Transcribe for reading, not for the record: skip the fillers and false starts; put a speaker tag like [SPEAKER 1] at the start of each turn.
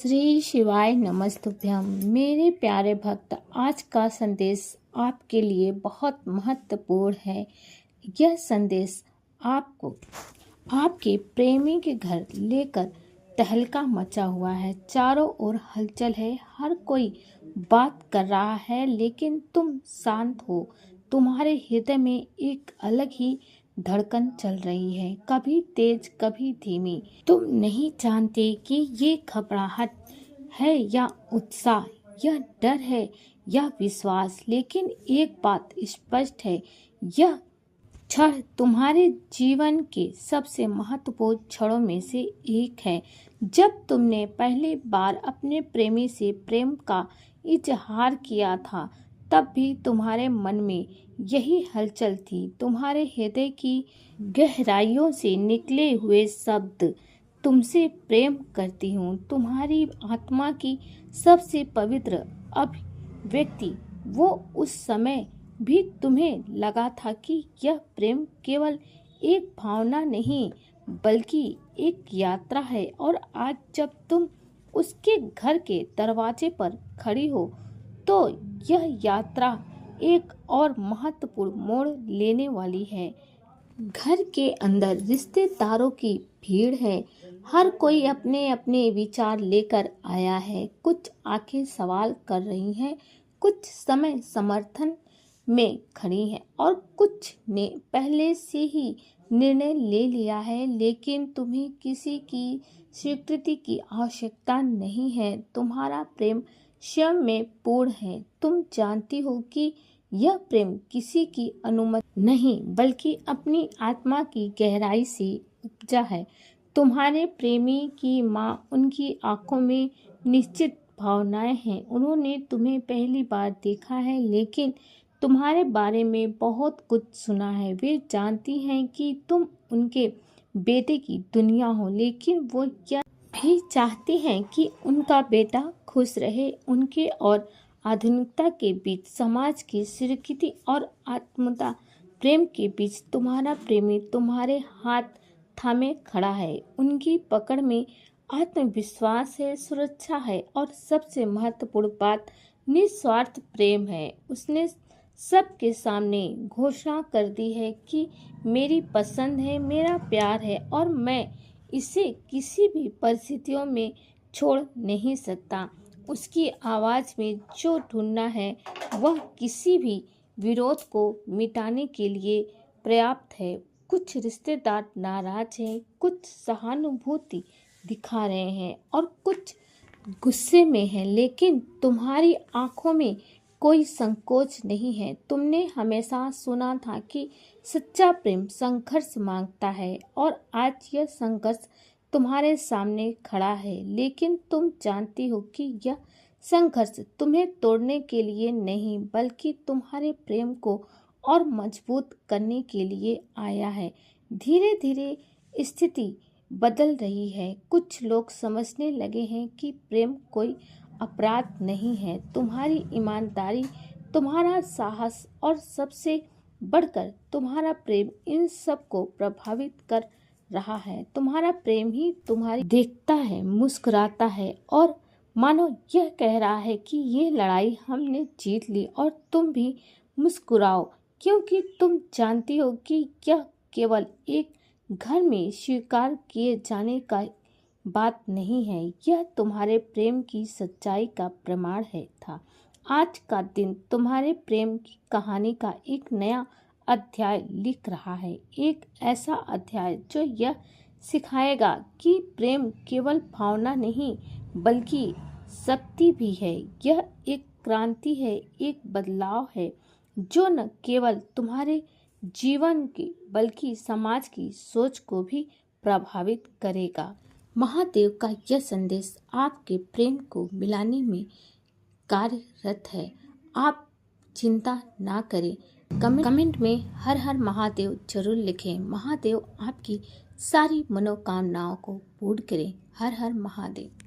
[SPEAKER 1] श्री शिवाय नमस्तुभ्यम। मेरे प्यारे भक्त, आज का संदेश आपके लिए बहुत महत्वपूर्ण है। यह संदेश आपको आपके प्रेमी के घर लेकर तहलका मचा हुआ है। चारों ओर हलचल है, हर कोई बात कर रहा है, लेकिन तुम शांत हो। तुम्हारे हृदय में एक अलग ही धड़कन चल रही है, कभी तेज कभी धीमी। तुम नहीं जानते कि ये घबराहट है या उत्साह, यह डर है या विश्वास, लेकिन एक बात स्पष्ट है, यह क्षण तुम्हारे जीवन के सबसे महत्वपूर्ण क्षणों में से एक है। जब तुमने पहली बार अपने प्रेमी से प्रेम का इजहार किया था, तब भी तुम्हारे मन में यही हलचल थी। तुम्हारे हृदय की गहराइयों से निकले हुए शब्द, तुमसे प्रेम करती हूँ, तुम्हारी आत्मा की सबसे पवित्र अभिव्यक्ति, वो उस समय भी तुम्हें लगा था कि यह प्रेम केवल एक भावना नहीं बल्कि एक यात्रा है। और आज जब तुम उसके घर के दरवाजे पर खड़ी हो, तो यह यात्रा एक और महत्वपूर्ण मोड़ लेने वाली है। घर के अंदर रिश्तेदारों की भीड़ है, हर कोई अपने अपने विचार लेकर आया है। कुछ आंखें सवाल कर रही हैं, कुछ समय समर्थन में खड़ी हैं और कुछ ने पहले से ही निर्णय ले लिया है। लेकिन तुम्हें किसी की स्वीकृति की आवश्यकता नहीं है। तुम्हारा प्रेम स्वयं में पूर्ण है। तुम जानती हो कि यह प्रेम किसी की अनुमति नहीं बल्कि अपनी आत्मा की गहराई से उपजा है। तुम्हारे प्रेमी की माँ, उनकी आंखों में निश्चित भावनाएं हैं। उन्होंने तुम्हें पहली बार देखा है, लेकिन तुम्हारे बारे में बहुत कुछ सुना है। वे जानती हैं कि तुम उनके बेटे की दुनिया हो, लेकिन वो यह भी चाहती हैं कि उनका बेटा खुश रहे। उनके और आधुनिकता के बीच, समाज की स्वीकृति और आत्मता प्रेम के बीच, तुम्हारा प्रेमी तुम्हारे हाथ थामे खड़ा है। उनकी पकड़ में आत्मविश्वास है, सुरक्षा है और सबसे महत्वपूर्ण बात, निस्वार्थ प्रेम है। उसने सबके सामने घोषणा कर दी है कि मेरी पसंद है, मेरा प्यार है और मैं इसे किसी भी परिस्थितियों में छोड़ नहीं सकता। उसकी आवाज़ में जो ढूंढना है, वह किसी भी विरोध को मिटाने के लिए पर्याप्त है। कुछ रिश्तेदार नाराज हैं, कुछ सहानुभूति दिखा रहे हैं और कुछ गुस्से में हैं, लेकिन तुम्हारी आंखों में कोई संकोच नहीं है। तुमने हमेशा सुना था कि सच्चा प्रेम संघर्ष मांगता है, और आज यह संघर्ष तुम्हारे सामने खड़ा है। लेकिन तुम जानती हो कि यह संघर्ष तुम्हें तोड़ने के लिए नहीं बल्कि तुम्हारे प्रेम को और मजबूत करने के लिए आया है। धीरे धीरे स्थिति बदल रही है। कुछ लोग समझने लगे हैं कि प्रेम कोई अपराध नहीं है। तुम्हारी ईमानदारी, तुम्हारा साहस और सबसे बढ़कर तुम्हारा प्रेम इन सब को प्रभावित कर रहा है। तुम्हारा प्रेम ही तुम्हारी देखता है, मुस्कुराता है और मानो यह कह रहा है कि ये लड़ाई हमने जीत ली। और तुम भी मुस्कुराओ, क्योंकि तुम जानती हो कि यह केवल एक घर में स्वीकार किए जाने का बात नहीं है, यह तुम्हारे प्रेम की सच्चाई का प्रमाण था। आज का दिन तुम्हारे प्रेम की कहानी का एक नया अध्याय लिख रहा है, एक ऐसा अध्याय जो यह सिखाएगा कि प्रेम केवल भावना नहीं बल्कि शक्ति भी है। यह एक क्रांति है, एक बदलाव है जो न केवल तुम्हारे जीवन की बल्कि समाज की सोच को भी प्रभावित करेगा। महादेव का यह संदेश आपके प्रेम को मिलाने में कार्यरत है। आप चिंता ना करें। कमेंट में हर हर महादेव जरूर लिखें। महादेव आपकी सारी मनोकामनाओं को पूर्ण करें। हर हर महादेव।